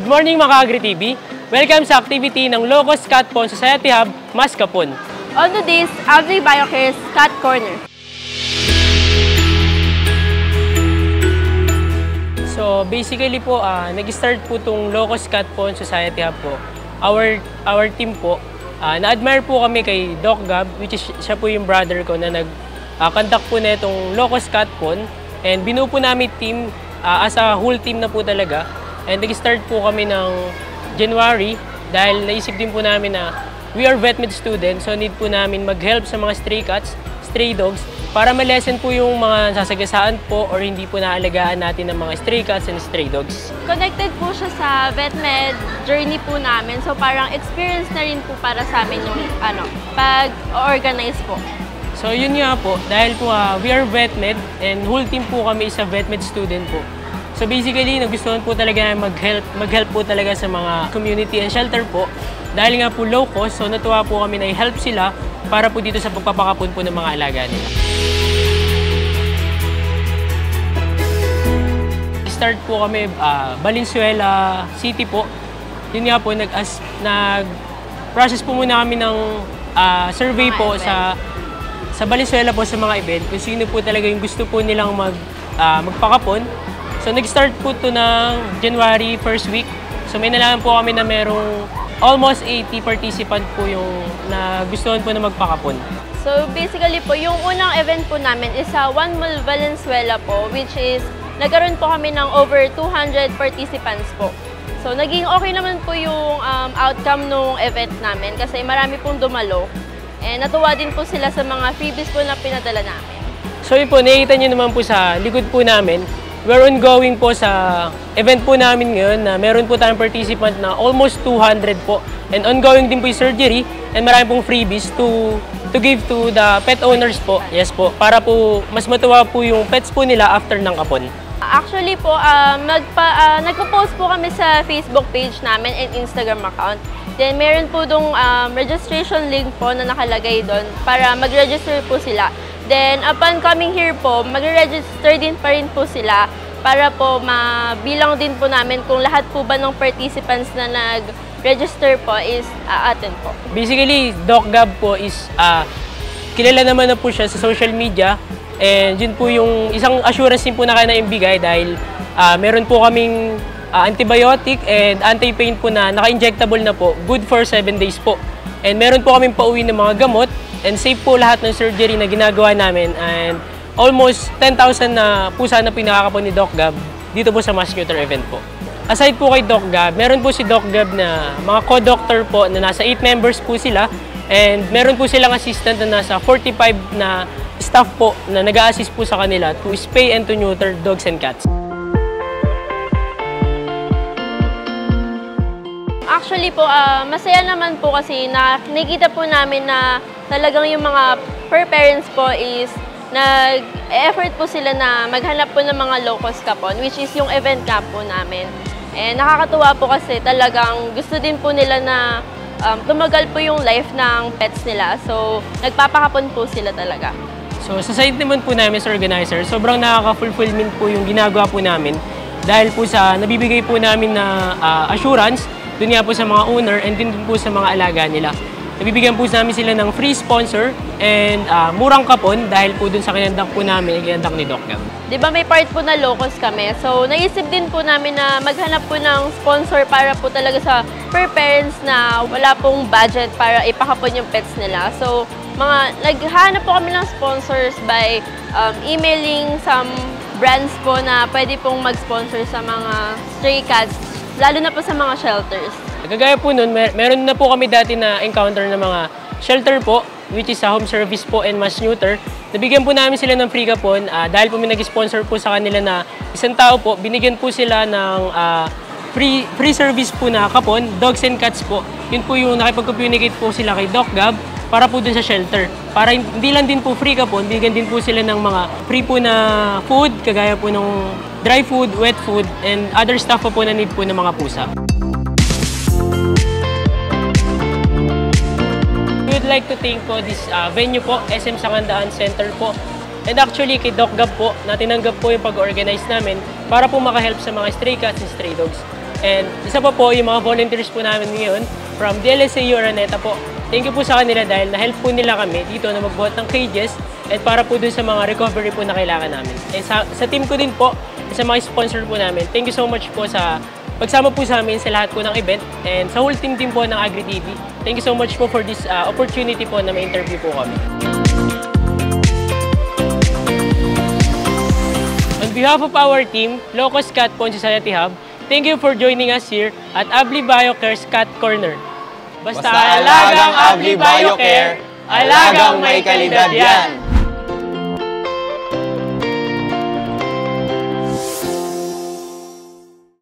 Good morning mga Agri-TV! Welcome sa activity ng Locos Cat Pond Society Hub, Mascapon. On to this Agri-Biocare's Cat Corner. So basically po, nag-start po itong Locos Cat Pond Society Hub po. Our team po, na-admire po kami kay Doc Gab, which is siya po yung brother ko na nag-conduct po na itong Locos Cat Pond. And binuo po namin team, as a whole team na po talaga. And nag-start po kami ng January dahil naisip din po namin na we are vet med students, so need po namin mag-help sa mga stray cats, stray dogs para ma-lessen po yung mga sasagasaan po or hindi po naalagaan natin ng mga stray cats and stray dogs. Connected po siya sa vet med journey po namin, so parang experience na rin po para sa amin yung pag-organize po. So yun nga po, dahil po we are vet med and whole team po kami is a vet med student po. So basically, nagustuhan po talaga mag-help po talaga sa mga community and shelter po. Dahil nga po low cost, so natuwa po kami na i-help sila para po dito sa pagpapakapon po ng mga alaga nila. Start po kami Valenzuela City po. Yun nga po, nag-process po muna kami ng survey po sa Valenzuela po sa mga event. Kung sino po talaga yung gusto po nilang magpakapon. So, nag-start po ito ng January first week. So, may nalaman po kami na merong almost 80 participant po yung nagustuhan po na magpakapon. So, basically po, yung unang event po namin is sa One Mall Valenzuela po, which is nagkaroon po kami ng over 200 participants po. So, naging okay naman po yung outcome ng event namin kasi marami pong dumalo. And natuwa din po sila sa mga freebies po na pinadala namin. So, yun po, nakikita nyo naman po sa likod po namin. We're ongoing po sa event po namin ngayon na meron po tayong participant na almost 200 po. And ongoing din po yung surgery and marami pong freebies to give to the pet owners po. Yes po, para po mas matuwa po yung pets po nila after ng kapon. Actually po, nagpo-post po kami sa Facebook page namin and Instagram account. Then meron po dong registration link po na nakalagay doon para mag-register po sila. Then, upon coming here po, mag-register din pa rin po sila para po mabilang din po namin kung lahat po ba ng participants na nag-register po is attend po. Basically, Doc Gab po is kilala naman na po siya sa social media and yun po yung isang assurance din po na kaya naibigay dahil meron po kaming antibiotic and anti-pain po na naka-injectable na po, good for 7 days po. And meron po kaming pauwi ng mga gamot and safe po lahat ng surgery na ginagawa namin and almost 10,000 na pusa na pinakakapon ni Doc Gab dito po sa mass neuter event po. Aside po kay Doc Gab, meron po si Doc Gab na mga co-doctor po na nasa 8 members po sila and meron po silang assistant na nasa 45 na staff po na nag-a-assist po sa kanila to spay and to neuter dogs and cats. Actually po, masaya naman po kasi nakikita po namin na talagang yung mga fur parents po is nag-effort po sila na maghanap po ng mga low-cost kapon, which is yung event camp po namin. And nakakatuwa po kasi talagang gusto din po nila na tumagal po yung life ng pets nila. So, nagpapakapon po sila talaga. So, sa side naman po namin sa organizer, sobrang nakaka-fulfillment po yung ginagawa po namin dahil po sa nabibigay po namin na assurance doon nga po sa mga owner and din po sa mga alaga nila. Nabibigyan po namin sila ng free sponsor and murang kapon dahil po dun sa kinandak po namin, kinandak ni Doc Gab. Di ba may part po na locos kami? So, naisip din po namin na maghanap po ng sponsor para po talaga sa fur parents na wala pong budget para ipakapon yung pets nila. So, naghanap po kami ng sponsors by emailing some brands po na pwede pong mag-sponsor sa mga stray cats, lalo na po sa mga shelters. Kagaya po nun, meron na po kami dati na encounter ng mga shelter po, which is sa home service po and mass neuter. Nabigyan po namin sila ng free kapon dahil po may nag-sponsor po sa kanila na isang tao po, binigyan po sila ng free service po na kapon, dogs and cats po. Yun po yung nakipag-communicate po sila kay Doc Gab para po dun sa shelter. Para hindi lang din po free kapon, binigyan din po sila ng mga free po na food, kagaya po ng dry food, wet food, and other stuff po na need po ng mga pusa. We would like to thank po this venue po, SM Sangandaan Center po. And actually kay Doc Gab po, na tinanggap po yung pag-organize namin para po makahelp sa mga stray cats and stray dogs. And isa pa po, yung mga volunteers po namin ngayon from DLSAU Araneta po. Thank you po sa kanila dahil na-help po nila kami dito na magbuhat ng cages at para po dun sa mga recovery po na kailangan namin. And sa team ko din po, sa mga sponsor po namin, thank you so much po sa pagsama po sa amin sa lahat po ng event and sa whole team din po ng Agri TV. Thank you so much po for this opportunity po na may interview po kami. On behalf of our team, Locos Cat Pond Society Hub, thank you for joining us here at Abli BioCare's Cat Corner. Basta alagang Abli BioCare, alagang may kalidad yan!